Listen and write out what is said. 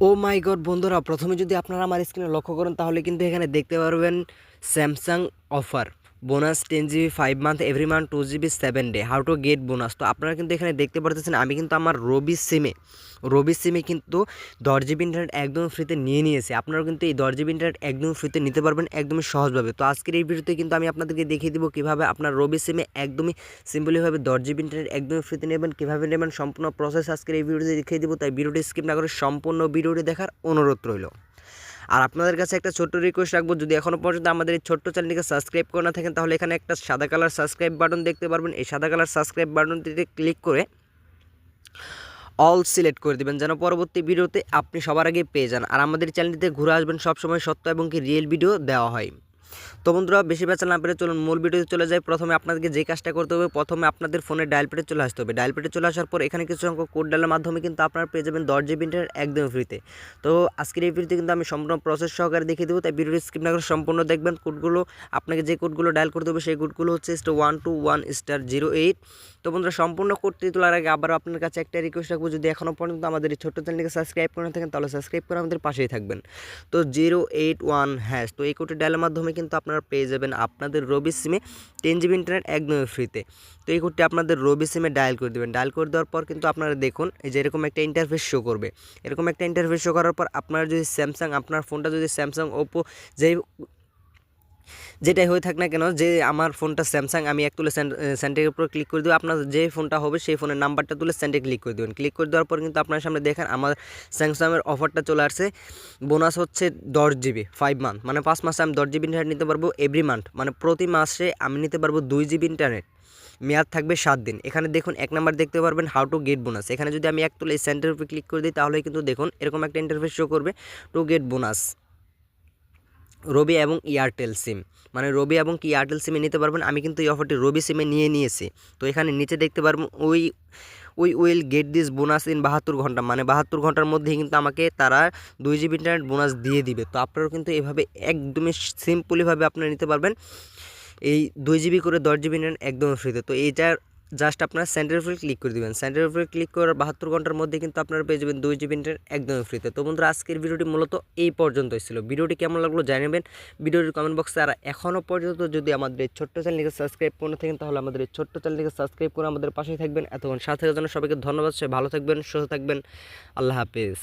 ও মাই god বন্ধুরা, প্রথমে যদি আপনারা আমার স্ক্রিনে লক্ষ্য করেন তাহলে কিন্তু এখানে দেখতে পারবেন Samsung offer bonus 10 GB 5 month every month 2 GB 7 day how to get bonus. তো আপনারা কিন্তু এখানে দেখতে পারতেছেন আমি কিন্তু আমার রবি সিমে কিন্তু 10 GB ইন্টারনেট একদম ফ্রিতে নিয়ে নিয়েছি। আপনারা কিন্তু এই 10 GB ইন্টারনেট একদম ফ্রিতে নিতে পারবেন একদমই সহজভাবে। তো আজকের এই ভিডিওতে কিন্তু আমি আপনাদেরকে দেখিয়ে দেবো কীভাবে আপনার রবি সিমে একদমই সিম্পলিভাবে 10 GB ইন্টারনেট একদমই ফ্রিতে নেবেন, কীভাবে নেবেন সম্পূর্ণ প্রসেস আজকের এই ভিডিওতে দেখিয়ে দেবো। তাই ভিডিওটি স্কিপ না করে সম্পূর্ণ ভিডিওটি দেখার অনুরোধ রইল। আর আপনাদের কাছে একটা ছোট্ট রিকোয়েস্ট রাখবো, যদি এখনও পর্যন্ত আমাদের এই ছোট্ট চ্যানেলটিকে সাবস্ক্রাইব করে না থাকেন তাহলে এখানে একটা সাদা কালার সাবস্ক্রাইব বাটন দেখতে পারবেন। এই সাদা কালার সাবস্ক্রাইব বাটনটিতে ক্লিক করে অল সিলেক্ট করে দেবেন, যেন পরবর্তী ভিডিওতে আপনি সবার আগে পেয়ে যান। আর আমাদের চ্যানেলটিতে ঘুরে আসবেন, সবসময় সত্য এবং কি রিয়েল ভিডিও দেওয়া হয়। তো বন্ধুরা, বেশি বেচাল না পেরে চলুন মূল ভিডিওতে চলে যায়। প্রথমে আপনাদেরকে যে কাজটা করতে হবে, প্রথমে আপনাদের ফোনে ডায়াল প্যাডে চলে আসতে হবে। ডায়াল প্যাডে চলে আসার পর এখানে কিছু সংখ্যক কোড ডালের মাধ্যমে কিন্তু আপনারা পেয়ে যাবেন 10 GB ইন্টারনেট একদম ফ্রিতে। তো আজকের এই ভিডিওতে কিন্তু আমি সম্পূর্ণ প্রসেস সহকারে দেখিয়ে দেবো, তাই ভিডিওটি স্কিপ না করে সম্পূর্ণ দেখবেন। কোডগুলো আপনাকে যে কোডগুলো ডায়াল করতে হবে সেই কোডগুলো হচ্ছে *121*08। তো বন্ধুরা, সম্পূর্ণ কোডটি তোলার আগে আবার আপনার কাছে একটা রিকোয়েস্ট রাখবো, যদি এখনও পর্যন্ত আমাদের এই ছোট্ট চ্যানেলটিকে সাবস্ক্রাইব করে না থাকেন তাহলে সাবস্ক্রাইব করে আমাদের পাশেই থাকবেন। তো 081#, তো এই কোডটি ডায়ালের মাধ্যমে কিন্তু আপনারা পেয়ে যাবেন আপনাদের রবি সিমে 10 GB ইন্টারনেট একদমই ফ্রিতে। তো এই কোডটি আপনাদের রবি সিমে ডায়াল করে দেবেন। ডায়াল করে দেওয়ার পর কিন্তু আপনারা দেখুন এই যে এরকম একটা ইন্টারফেস শো করবে। এরকম একটা ইন্টারফেস শো করার পর আপনার যদি স্যামসাং, আপনার ফোনটা যদি স্যামসাং, ওপো, যেটাই হয়ে থাক না কেন, যে আমার ফোনটা স্যামসাং, আমি এক তুলে সেন্টের উপর ক্লিক করে দেবো। আপনার যে ফোনটা হবে সেই ফোনের নাম্বারটা তুলে সেন্টে ক্লিক করে দেবেন। ক্লিক করে দেওয়ার পর কিন্তু আপনার সামনে দেখেন আমার স্যামসাংয়ের অফারটা চলে আসছে। বোনাস হচ্ছে 10 GB 5 মান্থ, মানে 5 মাসে আমি 10 GB ইন্টারনেট নিতে পারবো এভরি মান্থ, মানে প্রতি মাসে আমি নিতে পারবো 2 GB ইন্টারনেট। মেয়াদ থাকবে 7 দিন। এখানে দেখুন এক নাম্বার দেখতে পারবেন হাউ টু গেট বোনাস। এখানে যদি আমি এক তুলে এই সেন্টারের উপর ক্লিক করে দিই তাহলে কিন্তু দেখুন এরকম একটা ইন্টারফেস শো করবে, টু গেট বোনাস রবি এবং এয়ারটেল সিম, মানে রবি এবং কি এয়ারটেল সিমে নিতে পারবেন। আমি কিন্তু এই অফারটি রবি সিমে নিয়ে নিয়েছি। তো এখানে নিচে দেখতে পারবেন we will get this bonus in 72 ঘন্টা, মানে 72 ঘন্টার মধ্যেই কিন্তু আমাকে তারা 2 GB ইন্টারনেট বোনাস দিয়ে দিবে। তো আপনারাও কিন্তু এভাবে একদমই সিম্পলিভাবে আপনারা নিতে পারবেন এই 2 GB করে 10 GB ইন্টারনেট একদম ফ্রিতে। তো এইটার জাস্ট আপনারা সেন্টারের উপরে ক্লিক করে দেবেন। সেন্টারের উপরে ক্লিক করার 72 ঘন্টার মধ্যে কিন্তু আপনারা পেয়ে যাবেন 2 GB ইন্টারনেট একদমই ফ্রিতে। তো বন্ধুরা, আজকের ভিডিওটি মূলত এই পর্যন্তই ছিল। ভিডিওটি কেমন লাগলো জানাবেন ভিডিওটির কমেন্ট বক্সে। আর এখনও পর্যন্ত যদি আমাদের এই ছোট্ট চ্যানেলটিকে সাবস্ক্রাইব করে থাকেন তাহলে আমাদের এই ছোট্ট চ্যানেলটিকে সাবস্ক্রাইব করে আমাদের পাশেই থাকবেন। এতক্ষণ সাথে জন্য সবাইকে ধন্যবাদ। সবাই ভালো থাকবেন, সুস্থ থাকবেন। আল্লাহ হাফেজ।